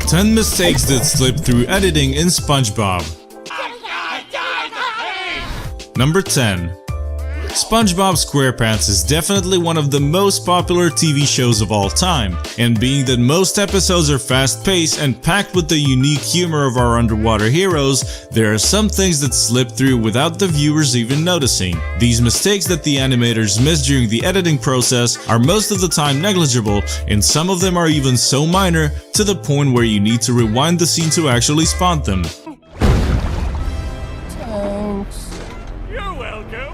Ten mistakes that slip through editing in SpongeBob. Number 10. SpongeBob SquarePants is definitely one of the most popular TV shows of all time, and being that most episodes are fast-paced and packed with the unique humor of our underwater heroes, there are some things that slip through without the viewers even noticing. These mistakes that the animators miss during the editing process are most of the time negligible, and some of them are even so minor to the point where you need to rewind the scene to actually spot them. You're welcome.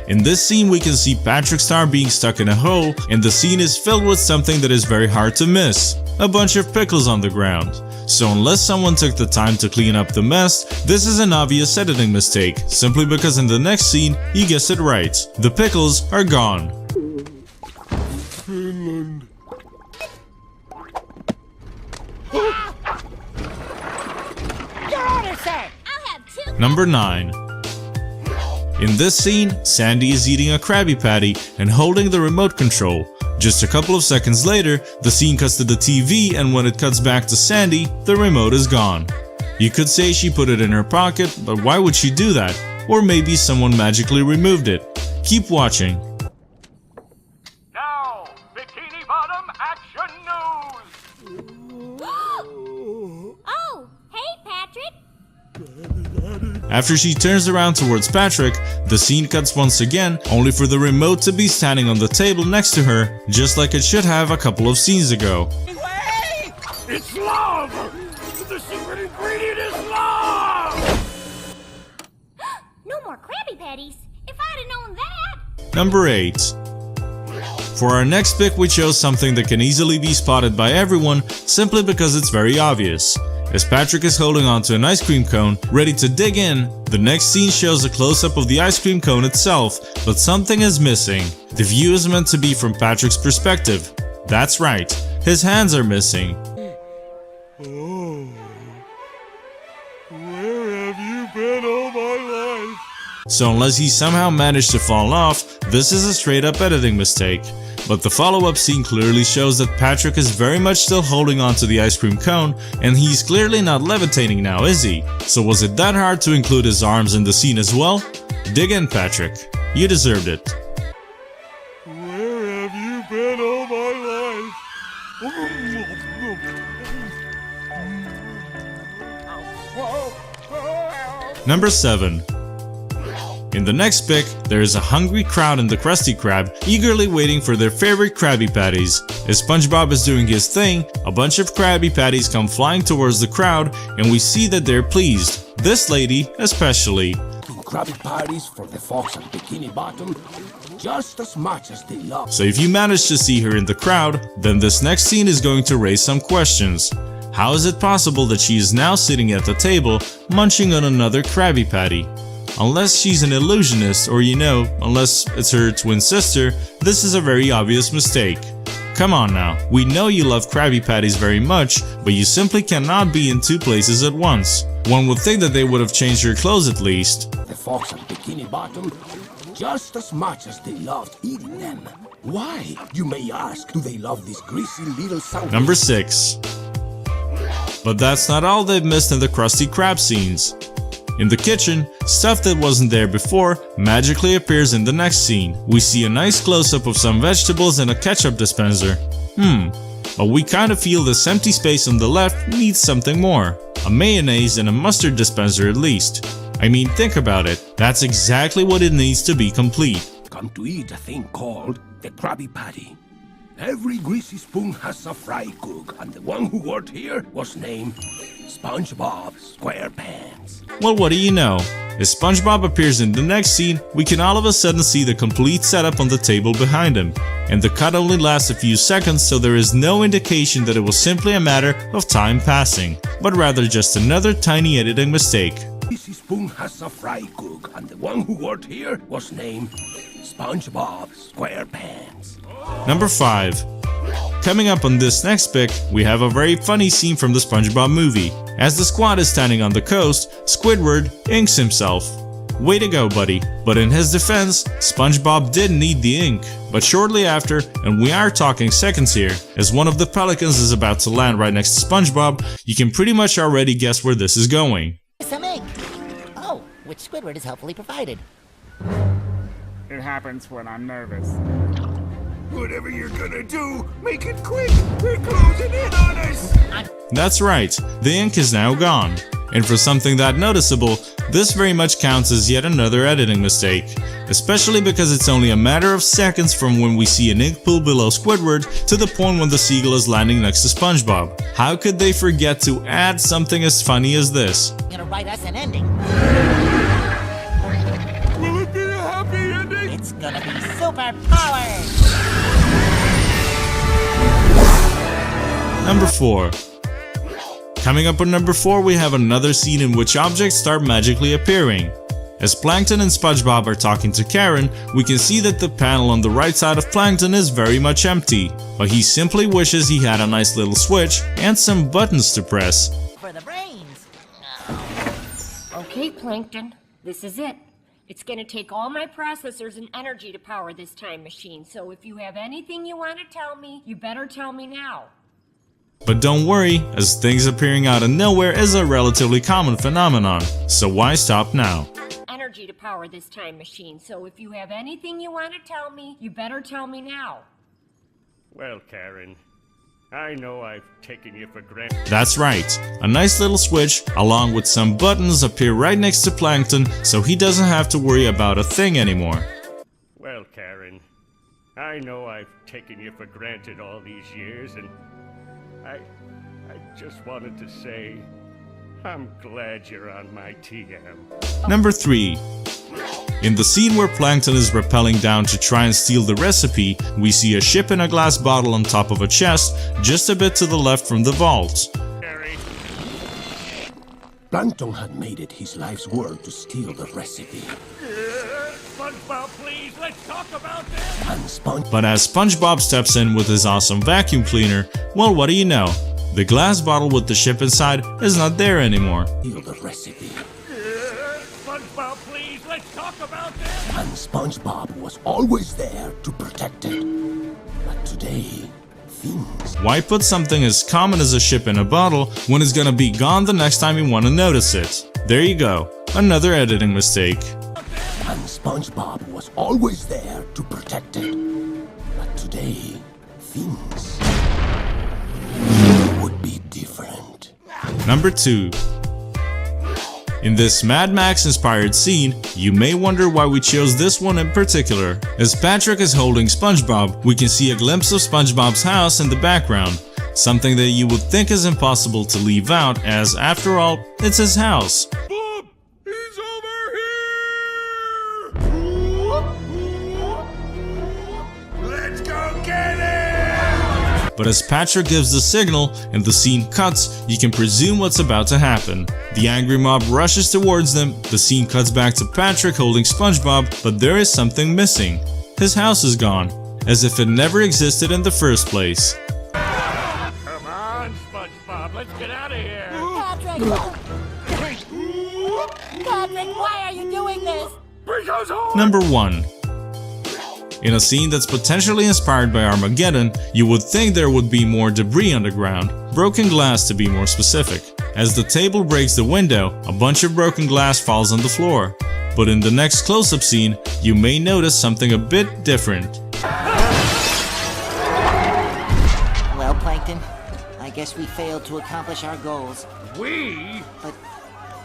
In this scene we can see Patrick Star being stuck in a hole, and the scene is filled with something that is very hard to miss: a bunch of pickles on the ground. So unless someone took the time to clean up the mess, this is an obvious editing mistake, simply because in the next scene, you guessed it right, the pickles are gone. Number 9. In this scene, Sandy is eating a Krabby Patty and holding the remote control. Just a couple of seconds later, the scene cuts to the TV, and when it cuts back to Sandy, the remote is gone. You could say she put it in her pocket, but why would she do that? Or maybe someone magically removed it. Keep watching. Now, Bikini Bottom Action News. Oh, hey, Patrick. After she turns around towards Patrick, the scene cuts once again, only for the remote to be standing on the table next to her, just like it should have a couple of scenes ago. Wait! It's love! The secret ingredient is love! No more Krabby Patties. If I'd have known that. Number 8. For our next pick, we chose something that can easily be spotted by everyone simply because it's very obvious. As Patrick is holding onto an ice cream cone, ready to dig in, the next scene shows a close-up of the ice cream cone itself, but something is missing. The view is meant to be from Patrick's perspective. That's right, his hands are missing. Oh, where have you been all my life? So unless he somehow managed to fall off, this is a straight-up editing mistake. But the follow-up scene clearly shows that Patrick is very much still holding onto the ice cream cone, and he's clearly not levitating now, is he? So was it that hard to include his arms in the scene as well? Dig in, Patrick. You deserved it. Where have you been all my life? Number 7. In the next pick, there is a hungry crowd in the Krusty Krab, eagerly waiting for their favorite Krabby Patties. As SpongeBob is doing his thing, a bunch of Krabby Patties come flying towards the crowd, and we see that they're pleased. This lady, especially. Krabby Patties for the Fox and Bikini Bottom, just as much as they love. So if you manage to see her in the crowd, then this next scene is going to raise some questions. How is it possible that she is now sitting at the table, munching on another Krabby Patty? Unless she's an illusionist, or unless it's her twin sister, this is a very obvious mistake. Come on now, we know you love Krabby Patties very much, but you simply cannot be in two places at once. One would think that they would have changed her clothes at least. The Fox and Bikini Bottom, just as much as they loved eating them. Why, you may ask, do they love this greasy little sandwich? Number 6. But that's not all they've missed in the Krusty Krab scenes. In the kitchen, stuff that wasn't there before magically appears in the next scene. We see a nice close-up of some vegetables and a ketchup dispenser. But we kinda feel this empty space on the left needs something more. A mayonnaise and a mustard dispenser at least. I mean, think about it. That's exactly what it needs to be complete. Come to eat a thing called the Krabby Patty. Every greasy spoon has a fry cook, and the one who worked here was named SpongeBob SquarePants. Well, what do you know? As SpongeBob appears in the next scene, we can all of a sudden see the complete setup on the table behind him. And the cut only lasts a few seconds, so there is no indication that it was simply a matter of time passing, but rather just another tiny editing mistake. Greasy spoon has a fry cook, and the one who worked here was named SpongeBob SquarePants. Number 5. Coming up on this next pick, we have a very funny scene from the SpongeBob movie. As the squad is standing on the coast, Squidward inks himself. Way to go, buddy. But in his defense, SpongeBob did need the ink. But shortly after, and we are talking seconds here, as one of the pelicans is about to land right next to SpongeBob, you can pretty much already guess where this is going. Some ink. Oh, which Squidward is helpfully provided. It happens when I'm nervous. Whatever you're gonna do, make it quick! They're closing in on us! That's right, the ink is now gone. And for something that noticeable, this very much counts as yet another editing mistake, especially because it's only a matter of seconds from when we see an ink pool below Squidward to the point when the seagull is landing next to SpongeBob. How could they forget to add something as funny as this? You're gonna write us an ending. Will it be a happy ending? It's gonna be super powered. Number 4. Coming up on number 4, we have another scene in which objects start magically appearing. As Plankton and SpongeBob are talking to Karen, we can see that the panel on the right side of Plankton is very much empty, but he simply wishes he had a nice little switch and some buttons to press. For the brains. Okay, Plankton, this is it. It's gonna take all my processors and energy to power this time machine, so if you have anything you want to tell me, you better tell me now. But don't worry, as things appearing out of nowhere is a relatively common phenomenon, so why stop now? Energy to power this time machine, so if you have anything you want to tell me, you better tell me now. Well, Karen, I know I've taken you for granted. That's right, a nice little switch along with some buttons appear right next to Plankton, so he doesn't have to worry about a thing anymore. Well, Karen, I know I've taken you for granted all these years, and I just wanted to say, I'm glad you're on my TM. Number 3. In the scene where Plankton is rappelling down to try and steal the recipe, we see a ship in a glass bottle on top of a chest, just a bit to the left from the vault. Harry, Plankton had made it his life's work to steal the recipe. SpongeBob, please, let's talk about this! And Sponge But as SpongeBob steps in with his awesome vacuum cleaner, well, what do you know? The glass bottle with the ship inside is not there anymore. steal the recipe. SpongeBob, please, let's talk about this! And SpongeBob was always there to protect it. But today, things... Why put something as common as a ship in a bottle when it's gonna be gone the next time you want to notice it? There you go, another editing mistake. And SpongeBob was always there to protect it. But today, things would be different. Number 2. In this Mad Max inspired scene, you may wonder why we chose this one in particular. As Patrick is holding SpongeBob, we can see a glimpse of SpongeBob's house in the background, something that you would think is impossible to leave out as, after all, it's his house. Bob! He's over here! Let's go get it! But as Patrick gives the signal and the scene cuts, you can presume what's about to happen. The angry mob rushes towards them, the scene cuts back to Patrick holding SpongeBob, but there is something missing. His house is gone, as if it never existed in the first place. Come on, SpongeBob, let's get out of here! Patrick! Patrick, why are you doing this? Because Number 1. In a scene that's potentially inspired by Armageddon, you would think there would be more debris underground, broken glass to be more specific. As the table breaks the window, a bunch of broken glass falls on the floor. But in the next close-up scene, you may notice something a bit different. Well, Plankton, I guess we failed to accomplish our goals. we... But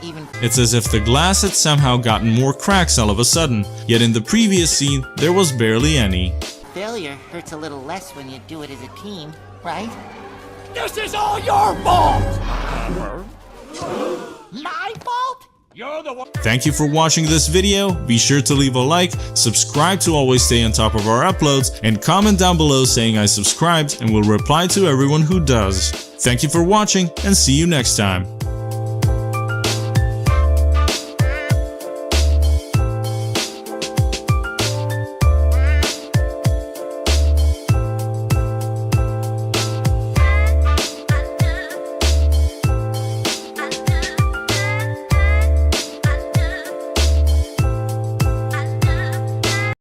even... It's as if the glass had somehow gotten more cracks all of a sudden, yet in the previous scene, there was barely any. failure hurts a little less when you do it as a team, right? This is all your fault! My fault? You're the one... Thank you for watching this video, be sure to leave a like, subscribe to always stay on top of our uploads, and comment down below saying I subscribed and will reply to everyone who does. Thank you for watching and see you next time.